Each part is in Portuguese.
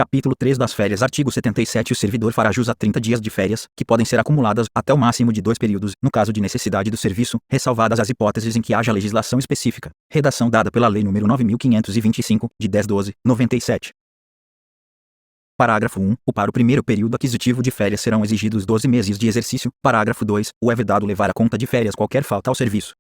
Capítulo 3 das férias. Artigo 77. O servidor fará jus a 30 dias de férias, que podem ser acumuladas até o máximo de 2 períodos, no caso de necessidade do serviço, ressalvadas as hipóteses em que haja legislação específica. Redação dada pela Lei nº 9.525, de 10/12/97. Parágrafo 1. Para o primeiro período aquisitivo de férias serão exigidos 12 meses de exercício. Parágrafo 2. É vedado levar à conta de férias qualquer falta ao serviço.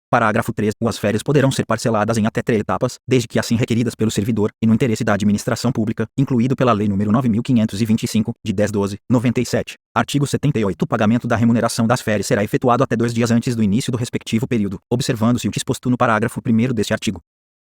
Parágrafo 3. As férias poderão ser parceladas em até 3 etapas, desde que assim requeridas pelo servidor, e no interesse da administração pública, incluído pela Lei nº 9.525, de 10/12/97. Artigo 78. O pagamento da remuneração das férias será efetuado até 2 dias antes do início do respectivo período, observando-se o disposto no parágrafo 1º deste artigo.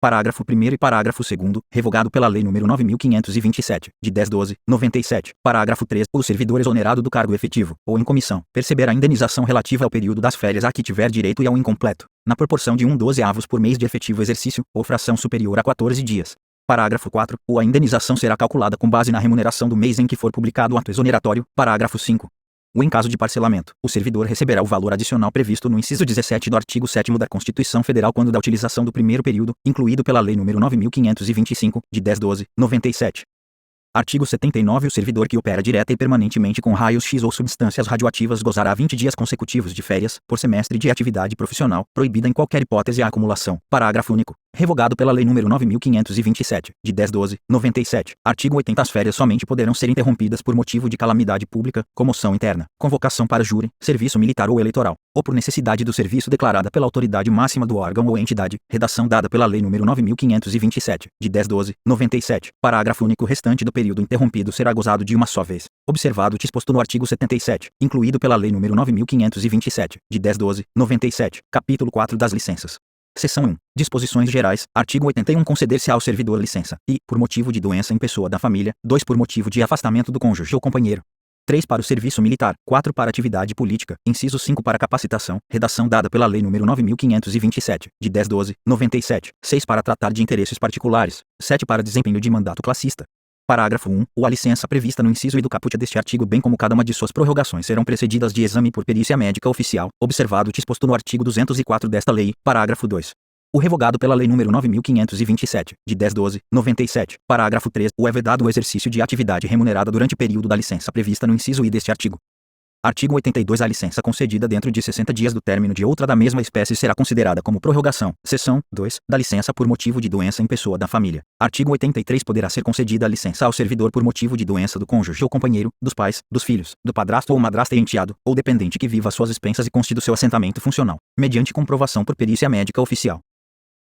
Parágrafo 1º e parágrafo 2º, revogado pela Lei nº 9.527, de 10/12/97. Parágrafo 3. O servidor exonerado do cargo efetivo, ou em comissão, perceberá indenização relativa ao período das férias a que tiver direito e ao incompleto, na proporção de 1/12 por mês de efetivo exercício, ou fração superior a 14 dias. Parágrafo 4. A indenização será calculada com base na remuneração do mês em que for publicado o ato exoneratório. Parágrafo 5. Em caso de parcelamento, o servidor receberá o valor adicional previsto no inciso 17 do artigo 7º da Constituição Federal quando da utilização do primeiro período, incluído pela Lei nº 9.525, de 10/12/97. Artigo 79. O servidor que opera direta e permanentemente com raios X ou substâncias radioativas gozará 20 dias consecutivos de férias, por semestre de atividade profissional, proibida em qualquer hipótese a acumulação. Parágrafo único. Revogado pela Lei nº 9.527, de 10/12/97. Artigo 80. As férias somente poderão ser interrompidas por motivo de calamidade pública, comoção interna, convocação para júri, serviço militar ou eleitoral, ou por necessidade do serviço declarada pela autoridade máxima do órgão ou entidade. Redação dada pela Lei nº 9.527, de 10/12/97. Parágrafo único. O restante do período interrompido será gozado de uma só vez, observado o disposto no artigo 77, incluído pela Lei nº 9.527, de 10/12/97. Capítulo 4 das licenças. Seção 1. Disposições gerais. Artigo 81. Conceder-se ao servidor licença, e, por motivo de doença em pessoa da família, 2 por motivo de afastamento do cônjuge ou companheiro, 3 para o serviço militar, 4 para atividade política, inciso 5 para capacitação, redação dada pela Lei nº 9.527, de 10/12/97, 6 para tratar de interesses particulares, 7 para desempenho de mandato classista. Parágrafo 1. A licença prevista no inciso I do caput deste artigo bem como cada uma de suas prorrogações serão precedidas de exame por perícia médica oficial, observado o disposto no artigo 204 desta lei. Parágrafo 2. O revogado pela Lei nº 9.527, de 10/12/97. Parágrafo 3. É vedado o exercício de atividade remunerada durante o período da licença prevista no inciso I deste artigo. Artigo 82. A licença concedida dentro de 60 dias do término de outra da mesma espécie será considerada como prorrogação. Seção 2. Da licença por motivo de doença em pessoa da família. Artigo 83. Poderá ser concedida a licença ao servidor por motivo de doença do cônjuge ou companheiro, dos pais, dos filhos, do padrasto ou madrasta e enteado, ou dependente que viva às suas expensas e conste do seu assentamento funcional, mediante comprovação por perícia médica oficial.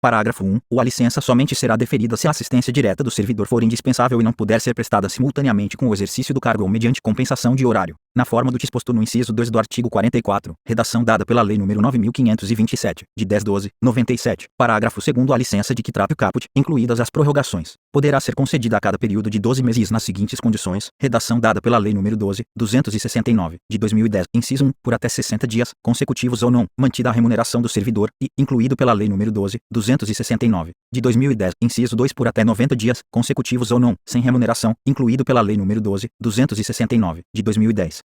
Parágrafo 1. A licença somente será deferida se a assistência direta do servidor for indispensável e não puder ser prestada simultaneamente com o exercício do cargo ou mediante compensação de horário, na forma do disposto no inciso 2 do artigo 44, redação dada pela Lei nº 9.527, de 10/12/97. Parágrafo 2. A licença de que trata o caput, incluídas as prorrogações, poderá ser concedida a cada período de 12 meses nas seguintes condições. Redação dada pela Lei nº 12.269, de 2010, inciso 1, por até 60 dias, consecutivos ou não, mantida a remuneração do servidor, e, incluído pela Lei nº 12.269, de 2010, inciso 2, por até 90 dias, consecutivos ou não, sem remuneração, incluído pela Lei nº 12.269, de 2010.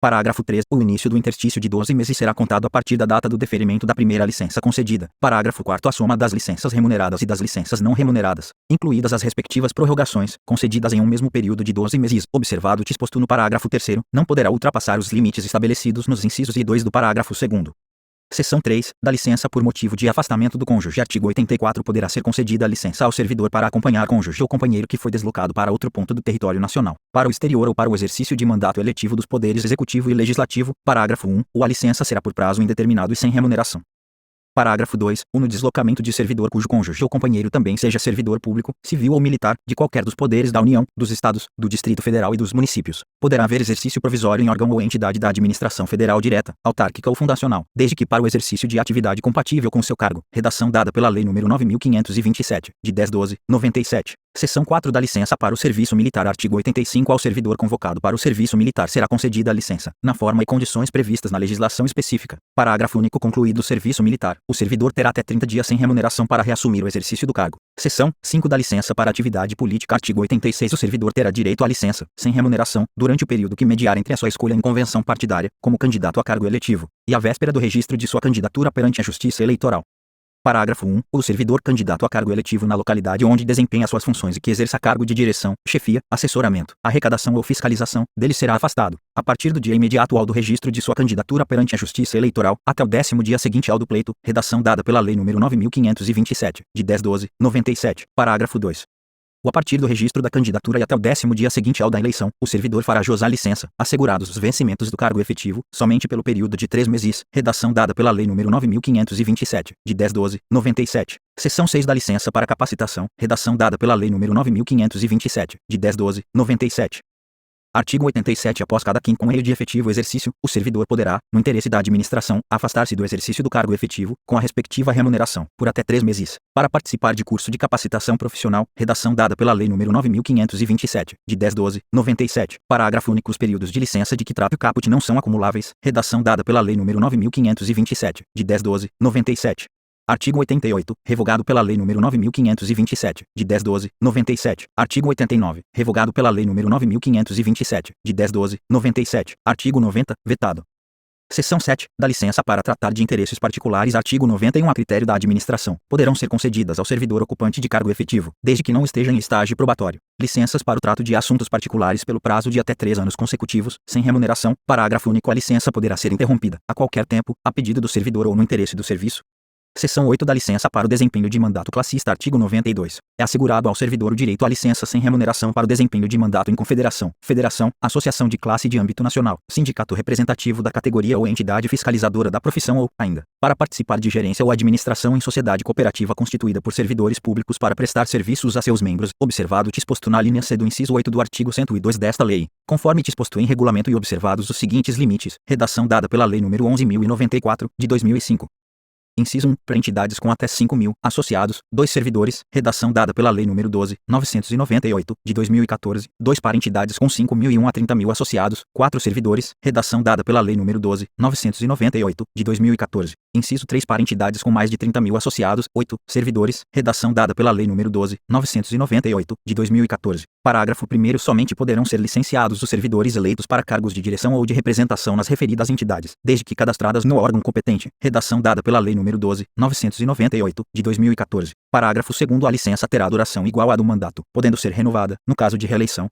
Parágrafo 3. O início do interstício de 12 meses será contado a partir da data do deferimento da primeira licença concedida. Parágrafo 4. A soma das licenças remuneradas e das licenças não remuneradas, incluídas as respectivas prorrogações, concedidas em um mesmo período de 12 meses, observado o disposto no parágrafo 3º, não poderá ultrapassar os limites estabelecidos nos incisos I e 2 do parágrafo 2º. Seção 3. Da licença por motivo de afastamento do cônjuge. Artigo 84. Poderá ser concedida a licença ao servidor para acompanhar cônjuge ou companheiro que foi deslocado para outro ponto do território nacional, para o exterior ou para o exercício de mandato eletivo dos poderes executivo e legislativo. Parágrafo 1. A licença será por prazo indeterminado e sem remuneração. Parágrafo 2. No deslocamento de servidor cujo cônjuge ou companheiro também seja servidor público, civil ou militar, de qualquer dos poderes da União, dos Estados, do Distrito Federal e dos municípios, poderá haver exercício provisório em órgão ou entidade da administração federal direta, autárquica ou fundacional, desde que para o exercício de atividade compatível com seu cargo. Redação dada pela Lei nº 9.527, de 10/12/97. Seção 4 da licença para o serviço militar. Artigo 85. Ao servidor convocado para o serviço militar será concedida a licença, na forma e condições previstas na legislação específica. Parágrafo único. Concluído o serviço militar, o servidor terá até 30 dias sem remuneração para reassumir o exercício do cargo. Seção 5 da licença para atividade política. Artigo 86. O servidor terá direito à licença, sem remuneração, durante o período que mediar entre a sua escolha em convenção partidária, como candidato a cargo eletivo, e a véspera do registro de sua candidatura perante a Justiça Eleitoral. Parágrafo 1. O servidor candidato a cargo eletivo na localidade onde desempenha suas funções e que exerça cargo de direção, chefia, assessoramento, arrecadação ou fiscalização, dele será afastado, a partir do dia imediato ao do registro de sua candidatura perante a Justiça Eleitoral, até o 10º dia seguinte ao do pleito, redação dada pela Lei nº 9.527, de 10/12/97, parágrafo 2. Ou a partir do registro da candidatura e até o 10º dia seguinte ao da eleição, o servidor fará jus à licença, assegurados os vencimentos do cargo efetivo, somente pelo período de 3 meses, redação dada pela Lei nº 9.527, de 10/12/97. Seção 6 da licença para capacitação, redação dada pela Lei nº 9.527, de 10/12/97. Artigo 87. Após cada quinquênio de efetivo exercício, o servidor poderá, no interesse da administração, afastar-se do exercício do cargo efetivo, com a respectiva remuneração, por até 3 meses, para participar de curso de capacitação profissional, redação dada pela Lei nº 9.527, de 10/12/97. Parágrafo único. Os períodos de licença de que trata o caput não são acumuláveis, redação dada pela Lei nº 9.527, de 10/12/97. Artigo 88, revogado pela Lei nº 9.527, de 10/12/97. Artigo 89, revogado pela Lei nº 9.527, de 10/12/97. Artigo 90, vetado. Seção 7, da licença para tratar de interesses particulares. Artigo 91. A critério da administração, poderão ser concedidas ao servidor ocupante de cargo efetivo, desde que não esteja em estágio probatório, licenças para o trato de assuntos particulares pelo prazo de até 3 anos consecutivos, sem remuneração. Parágrafo único. A licença poderá ser interrompida, a qualquer tempo, a pedido do servidor ou no interesse do serviço. Seção 8 da licença para o desempenho de mandato classista. Artigo 92. É assegurado ao servidor o direito à licença sem remuneração para o desempenho de mandato em confederação, federação, associação de classe de âmbito nacional, sindicato representativo da categoria ou entidade fiscalizadora da profissão ou, ainda, para participar de gerência ou administração em sociedade cooperativa constituída por servidores públicos para prestar serviços a seus membros, observado o disposto na linha C do inciso 8 do artigo 102 desta lei, conforme disposto em regulamento e observados os seguintes limites, redação dada pela Lei nº 11.094, de 2005. Inciso 1. Para entidades com até 5.000 associados, 2 servidores, redação dada pela Lei nº 12.998, de 2014, 2 para entidades com 5.001 a 30.000 associados, 4 servidores, redação dada pela Lei nº 12.998, de 2014. Inciso 3. Para entidades com mais de 30.000 associados, 8 servidores, redação dada pela Lei nº 12.998, de 2014. Parágrafo 1º. Somente poderão ser licenciados os servidores eleitos para cargos de direção ou de representação nas referidas entidades, desde que cadastradas no órgão competente, redação dada pela Lei nº 12.998, de 2014. Parágrafo 2º. A licença terá duração igual à do mandato, podendo ser renovada, no caso de reeleição,